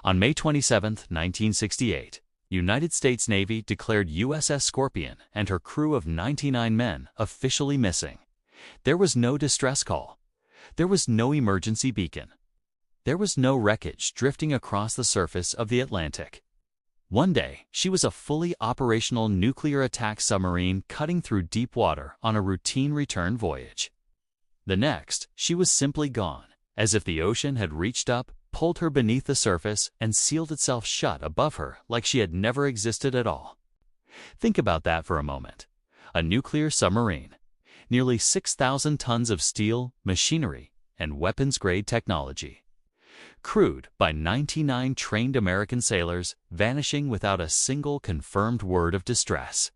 On May 27, 1968, United States Navy declared USS Scorpion and her crew of 99 men officially missing. There was no distress call. There was no emergency beacon. There was no wreckage drifting across the surface of the Atlantic. One day, she was a fully operational nuclear attack submarine cutting through deep water on a routine return voyage. The next, she was simply gone, as if the ocean had reached up, pulled her beneath the surface, and sealed itself shut above her like she had never existed at all. Think about that for a moment. A nuclear submarine. Nearly 6,000 tons of steel, machinery, and weapons-grade technology. Crewed by 99 trained American sailors, vanishing without a single confirmed word of distress.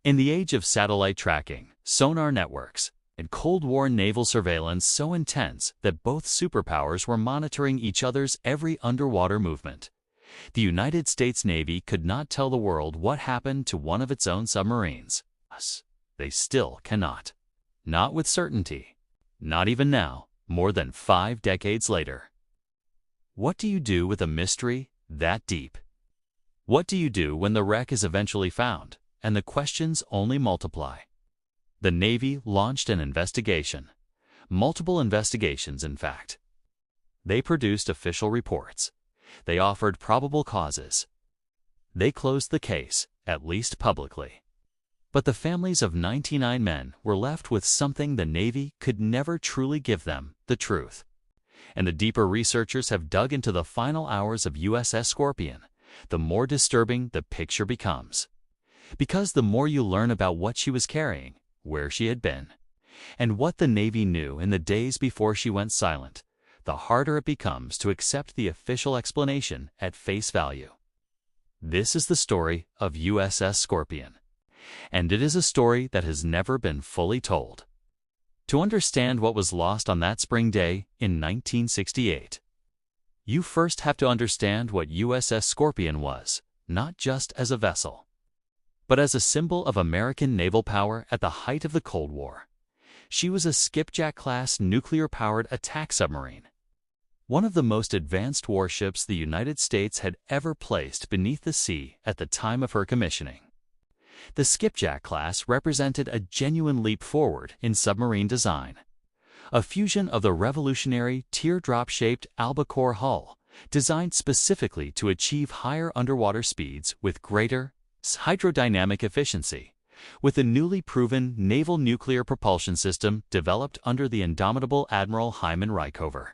In the age of satellite tracking, sonar networks, and Cold War naval surveillance so intense that both superpowers were monitoring each other's every underwater movement, the United States Navy could not tell the world what happened to one of its own submarines. They still cannot. Not with certainty. Not even now, more than 5 decades later. What do you do with a mystery that deep? What do you do when the wreck is eventually found, and the questions only multiply? The Navy launched an investigation. Multiple investigations, in fact. They produced official reports. They offered probable causes. They closed the case, at least publicly. But the families of 99 men were left with something the Navy could never truly give them, the truth. And the deeper researchers have dug into the final hours of USS Scorpion, the more disturbing the picture becomes. Because the more you learn about what she was carrying, where she had been, and what the Navy knew in the days before she went silent, the harder it becomes to accept the official explanation at face value. This is the story of USS Scorpion. And it is a story that has never been fully told. To understand what was lost on that spring day in 1968, you first have to understand what USS Scorpion was, not just as a vessel, but as a symbol of American naval power at the height of the Cold War. She was a skipjack-class nuclear-powered attack submarine, one of the most advanced warships the United States had ever placed beneath the sea at the time of her commissioning. The Skipjack class represented a genuine leap forward in submarine design, a fusion of the revolutionary teardrop-shaped albacore hull, designed specifically to achieve higher underwater speeds with greater hydrodynamic efficiency, with the newly proven naval nuclear propulsion system developed under the indomitable Admiral Hyman Rickover.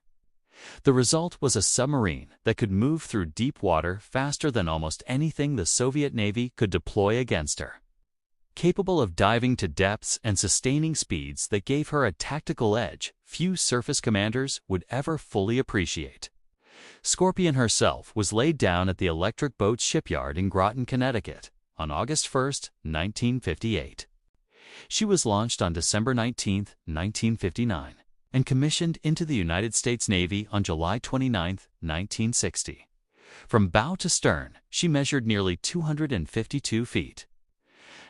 The result was a submarine that could move through deep water faster than almost anything the Soviet Navy could deploy against her. Capable of diving to depths and sustaining speeds that gave her a tactical edge few surface commanders would ever fully appreciate. Scorpion herself was laid down at the Electric Boat Shipyard in Groton, Connecticut, on August 1, 1958. She was launched on December 19, 1959. And commissioned into the United States Navy on July 29, 1960. From bow to stern, she measured nearly 252 feet.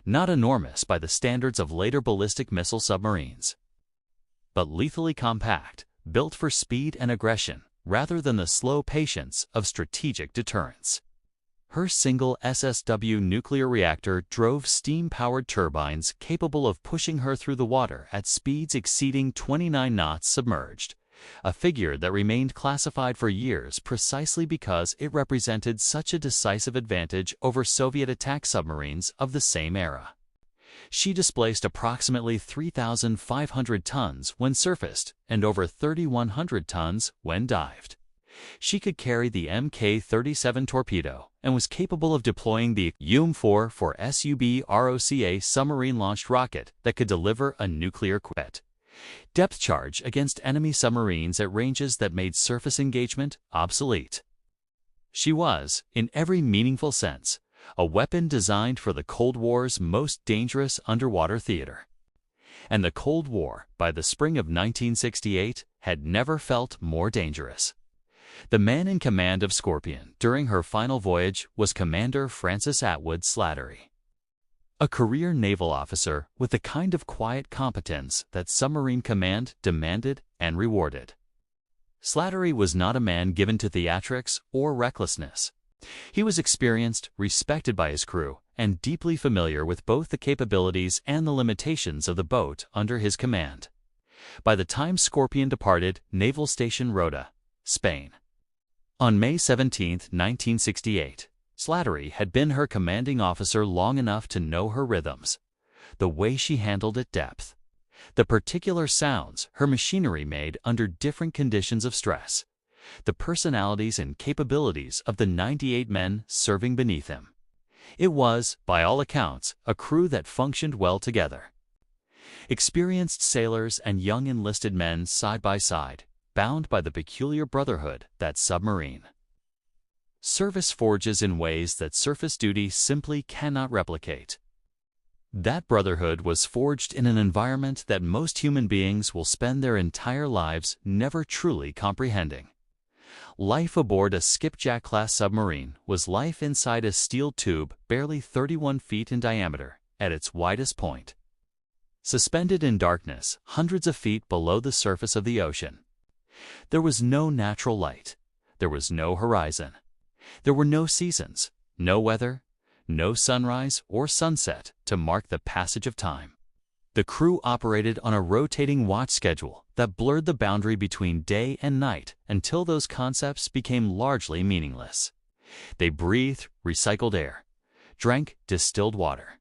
Not enormous by the standards of later ballistic missile submarines, but lethally compact, built for speed and aggression rather than the slow patience of strategic deterrence. Her single SSW nuclear reactor drove steam-powered turbines capable of pushing her through the water at speeds exceeding 29 knots submerged, a figure that remained classified for years precisely because it represented such a decisive advantage over Soviet attack submarines of the same era. She displaced approximately 3,500 tons when surfaced and over 3,100 tons when dived. She could carry the Mk-37 torpedo and was capable of deploying the UM-4 for SUB-ROCA submarine-launched rocket that could deliver a nuclear depth charge against enemy submarines at ranges that made surface engagement obsolete. She was, in every meaningful sense, a weapon designed for the Cold War's most dangerous underwater theater. And the Cold War, by the spring of 1968, had never felt more dangerous. The man in command of Scorpion during her final voyage was Commander Francis Atwood Slattery, a career naval officer with the kind of quiet competence that submarine command demanded and rewarded. Slattery was not a man given to theatrics or recklessness. He was experienced, respected by his crew, and deeply familiar with both the capabilities and the limitations of the boat under his command. By the time Scorpion departed Naval Station Rota, Spain, on May 17, 1968, Slattery had been her commanding officer long enough to know her rhythms, the way she handled at depth, the particular sounds her machinery made under different conditions of stress, the personalities and capabilities of the 98 men serving beneath him. It was, by all accounts, a crew that functioned well together. Experienced sailors and young enlisted men side by side, bound by the peculiar brotherhood that submarine. Service forges in ways that surface duty simply cannot replicate. That brotherhood was forged in an environment that most human beings will spend their entire lives never truly comprehending. Life aboard a skipjack-class submarine was life inside a steel tube barely 31 feet in diameter at its widest point, suspended in darkness hundreds of feet below the surface of the ocean. There was no natural light. There was no horizon. There were no seasons, no weather, no sunrise or sunset to mark the passage of time. The crew operated on a rotating watch schedule that blurred the boundary between day and night until those concepts became largely meaningless. They breathed recycled air, drank distilled water,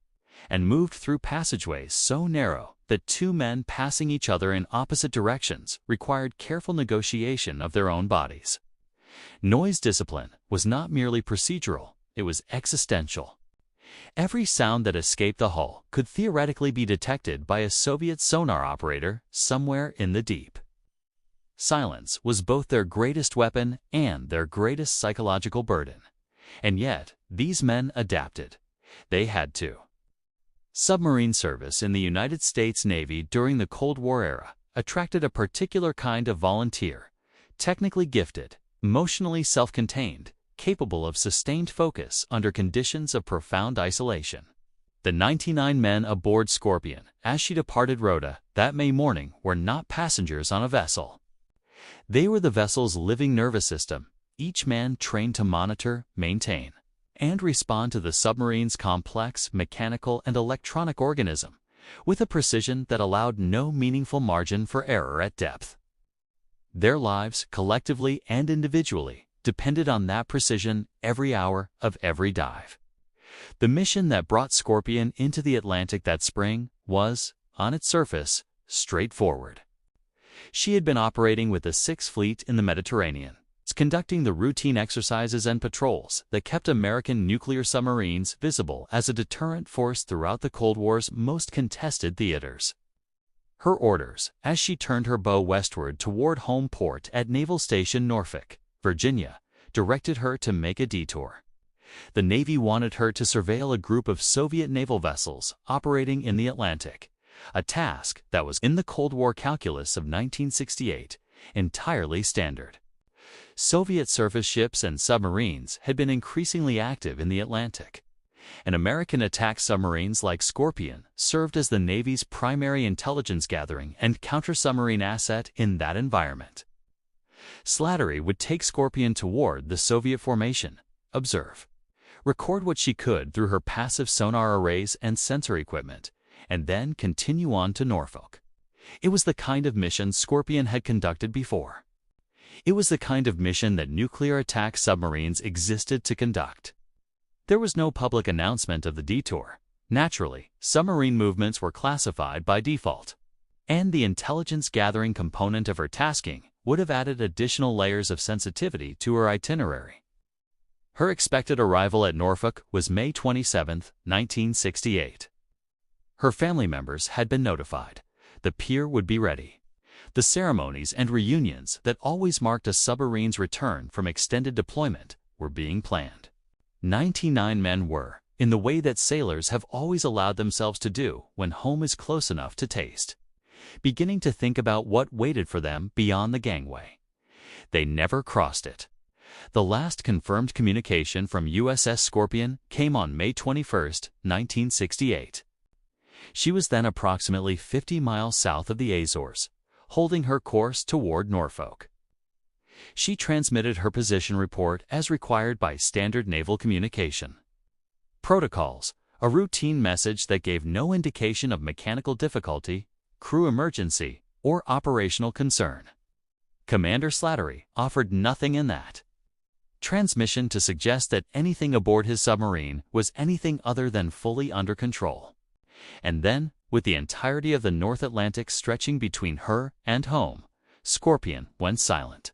and moved through passageways so narrow that two men passing each other in opposite directions required careful negotiation of their own bodies. Noise discipline was not merely procedural, it was existential. Every sound that escaped the hull could theoretically be detected by a Soviet sonar operator somewhere in the deep. Silence was both their greatest weapon and their greatest psychological burden. And yet, these men adapted. They had to. Submarine service in the United States Navy during the Cold War era attracted a particular kind of volunteer, technically gifted, emotionally self-contained, capable of sustained focus under conditions of profound isolation. The 99 men aboard Scorpion, as she departed Rota that May morning, were not passengers on a vessel. They were the vessel's living nervous system, each man trained to monitor, maintain, and respond to the submarine's complex mechanical and electronic organism, with a precision that allowed no meaningful margin for error at depth. Their lives, collectively and individually, depended on that precision every hour of every dive. The mission that brought Scorpion into the Atlantic that spring was, on its surface, straightforward. She had been operating with the Sixth Fleet in the Mediterranean, conducting the routine exercises and patrols that kept American nuclear submarines visible as a deterrent force throughout the Cold War's most contested theaters. Her orders, as she turned her bow westward toward home port at Naval Station Norfolk, Virginia, directed her to make a detour. The Navy wanted her to surveil a group of Soviet naval vessels operating in the Atlantic, a task that was in the Cold War calculus of 1968 entirely standard. Soviet surface ships and submarines had been increasingly active in the Atlantic, and American attack submarines like Scorpion served as the Navy's primary intelligence gathering and counter-submarine asset in that environment. Slattery would take Scorpion toward the Soviet formation, observe, record what she could through her passive sonar arrays and sensor equipment, and then continue on to Norfolk. It was the kind of mission Scorpion had conducted before. It was the kind of mission that nuclear attack submarines existed to conduct. There was no public announcement of the detour. Naturally, submarine movements were classified by default, and the intelligence gathering component of her tasking would have added additional layers of sensitivity to her itinerary. Her expected arrival at Norfolk was May 27, 1968. Her family members had been notified. The pier would be ready. The ceremonies and reunions that always marked a submarine's return from extended deployment were being planned. 99 men were, in the way that sailors have always allowed themselves to do when home is close enough to taste, beginning to think about what waited for them beyond the gangway. They never crossed it. The last confirmed communication from USS Scorpion came on May 21, 1968. She was then approximately 50 miles south of the Azores, holding her course toward Norfolk. She transmitted her position report as required by standard naval communication. Protocols, a routine message that gave no indication of mechanical difficulty, crew emergency, or operational concern. Commander Slattery offered nothing in that transmission to suggest that anything aboard his submarine was anything other than fully under control. And then, with the entirety of the North Atlantic stretching between her and home, Scorpion went silent.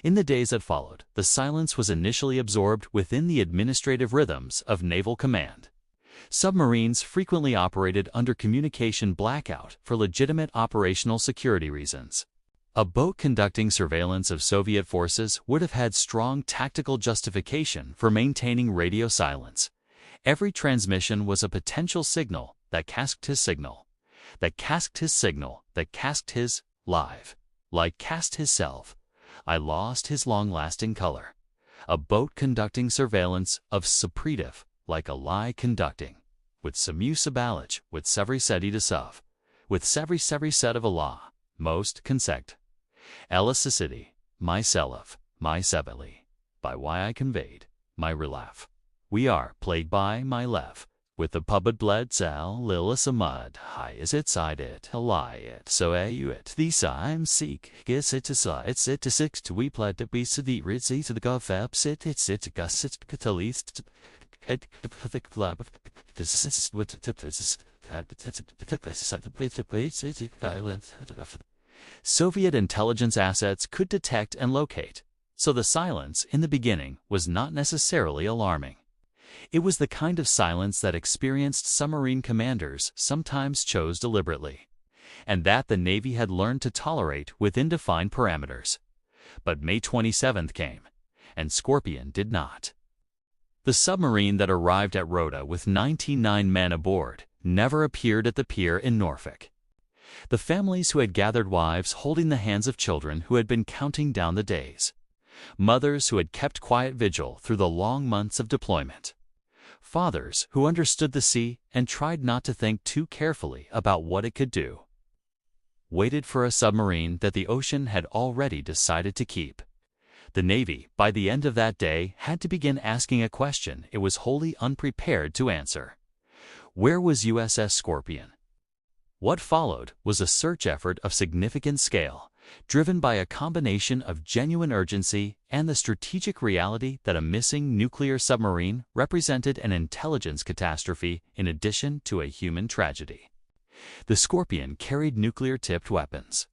In the days that followed, the silence was initially absorbed within the administrative rhythms of naval command. Submarines frequently operated under communication blackout for legitimate operational security reasons. A boat conducting surveillance of Soviet forces would have had strong tactical justification for maintaining radio silence. Every transmission was a potential signal that casked his signal, that casked his signal, that casked his live, like cast his self. I lost his long-lasting color. A boat conducting surveillance of Supretive, like a lie conducting, with Samu Sabalage, with Sevri Seti de Suv, with Sevri Set of Allah, most consect. Elasticity, my Selov, my Sebeli, by why I conveyed, my relief. We are plagued by my lev, with the puppet bled cell, Lilis a mud, high is it, side it, a lie it, so a you it, these I'm seek, guess it to side, sit to six to we plat to be to the ritzy to the gov sit to gus it to least, head to the club, this is what Soviet intelligence assets could detect and locate, so the silence in the beginning was not necessarily alarming. It was the kind of silence that experienced submarine commanders sometimes chose deliberately, and that the Navy had learned to tolerate within defined parameters. But May 27th came, and Scorpion did not. The submarine that arrived at Rota with 99 men aboard never appeared at the pier in Norfolk. The families who had gathered wives holding the hands of children who had been counting down the days. Mothers who had kept quiet vigil through the long months of deployment. Fathers who understood the sea and tried not to think too carefully about what it could do. Waited for a submarine that the ocean had already decided to keep. The Navy, by the end of that day, had to begin asking a question it was wholly unprepared to answer. Where was USS Scorpion? What followed was a search effort of significant scale, driven by a combination of genuine urgency and the strategic reality that a missing nuclear submarine represented an intelligence catastrophe in addition to a human tragedy. The Scorpion carried nuclear-tipped weapons.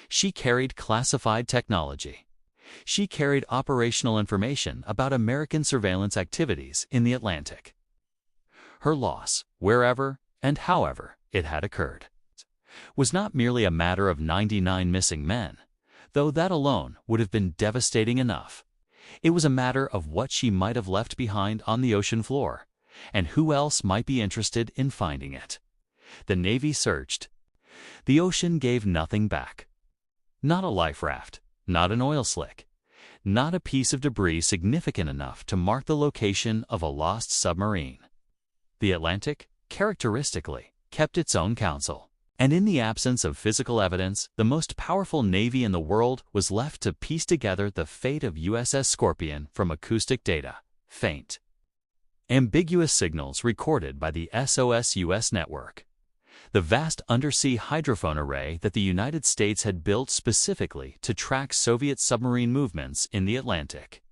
She carried classified technology. She carried operational information about American surveillance activities in the Atlantic. Her loss, wherever and however it had occurred, was not merely a matter of 99 missing men, though that alone would have been devastating enough. It was a matter of what she might have left behind on the ocean floor, and who else might be interested in finding it. The Navy searched. The ocean gave nothing back. Not a life raft, not an oil slick, not a piece of debris significant enough to mark the location of a lost submarine. The Atlantic, characteristically, kept its own counsel. And in the absence of physical evidence, the most powerful Navy in the world was left to piece together the fate of USS Scorpion from acoustic data, faint, ambiguous signals recorded by the SOS-US network, the vast undersea hydrophone array that the United States had built specifically to track Soviet submarine movements in the Atlantic.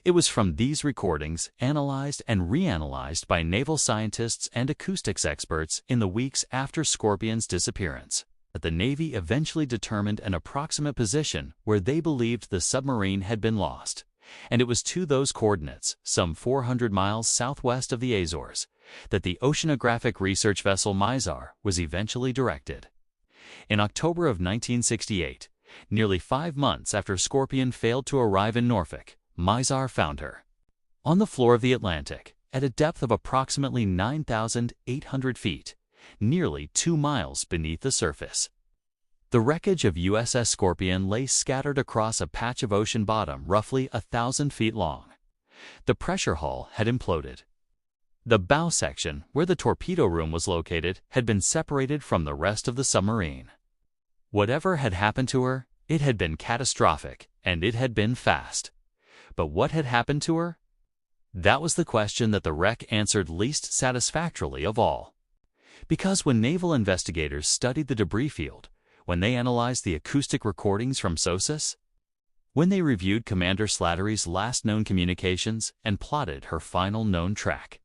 It was from these recordings, analyzed and reanalyzed by naval scientists and acoustics experts in the weeks after Scorpion's disappearance, that the Navy eventually determined an approximate position where they believed the submarine had been lost, and it was to those coordinates, some 400 miles southwest of the Azores, that the oceanographic research vessel Mizar was eventually directed. In October of 1968, nearly 5 months after Scorpion failed to arrive in Norfolk, Mizar found her on the floor of the Atlantic at a depth of approximately 9,800 feet, nearly 2 miles beneath the surface. The wreckage of USS Scorpion lay scattered across a patch of ocean bottom roughly 1,000 feet long. The pressure hull had imploded. The bow section, where the torpedo room was located, had been separated from the rest of the submarine. Whatever had happened to her, it had been catastrophic and it had been fast. But what had happened to her? That was the question that the wreck answered least satisfactorily of all. Because when naval investigators studied the debris field, when they analyzed the acoustic recordings from SOSUS, when they reviewed Commander Slattery's last known communications and plotted her final known track,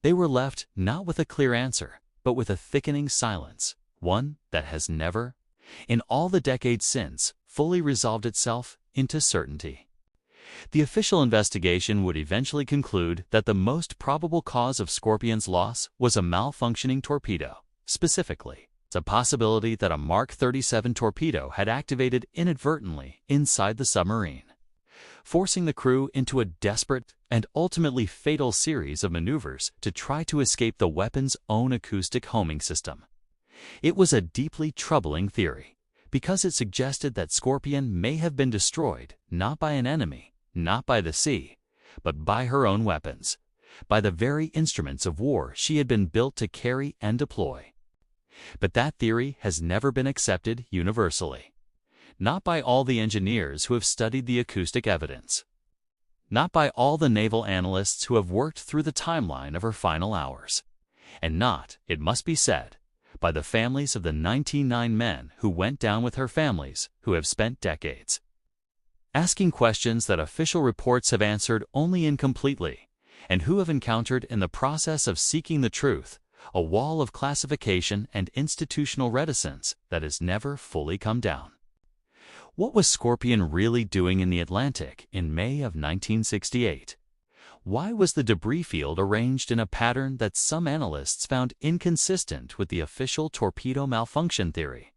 they were left not with a clear answer, but with a thickening silence, one that has never, in all the decades since, fully resolved itself into certainty. The official investigation would eventually conclude that the most probable cause of Scorpion's loss was a malfunctioning torpedo. Specifically, it's a possibility that a Mark 37 torpedo had activated inadvertently inside the submarine, forcing the crew into a desperate and ultimately fatal series of maneuvers to try to escape the weapon's own acoustic homing system. It was a deeply troubling theory, because it suggested that Scorpion may have been destroyed not by an enemy, not by the sea, but by her own weapons, by the very instruments of war she had been built to carry and deploy. But that theory has never been accepted universally. Not by all the engineers who have studied the acoustic evidence. Not by all the naval analysts who have worked through the timeline of her final hours. And not, it must be said, by the families of the 99 men who went down with her families who have spent decades asking questions that official reports have answered only incompletely, and who have encountered in the process of seeking the truth a wall of classification and institutional reticence that has never fully come down. What was Scorpion really doing in the Atlantic in May of 1968? Why was the debris field arranged in a pattern that some analysts found inconsistent with the official torpedo malfunction theory?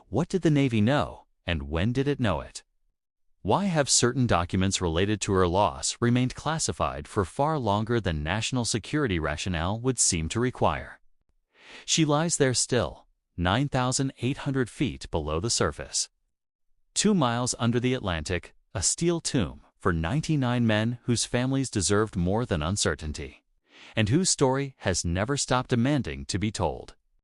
What did the Navy know, and when did it know it? Why have certain documents related to her loss remained classified for far longer than national security rationale would seem to require? She lies there still, 9,800 feet below the surface. 2 miles under the Atlantic, a steel tomb for 99 men whose families deserved more than uncertainty, and whose story has never stopped demanding to be told.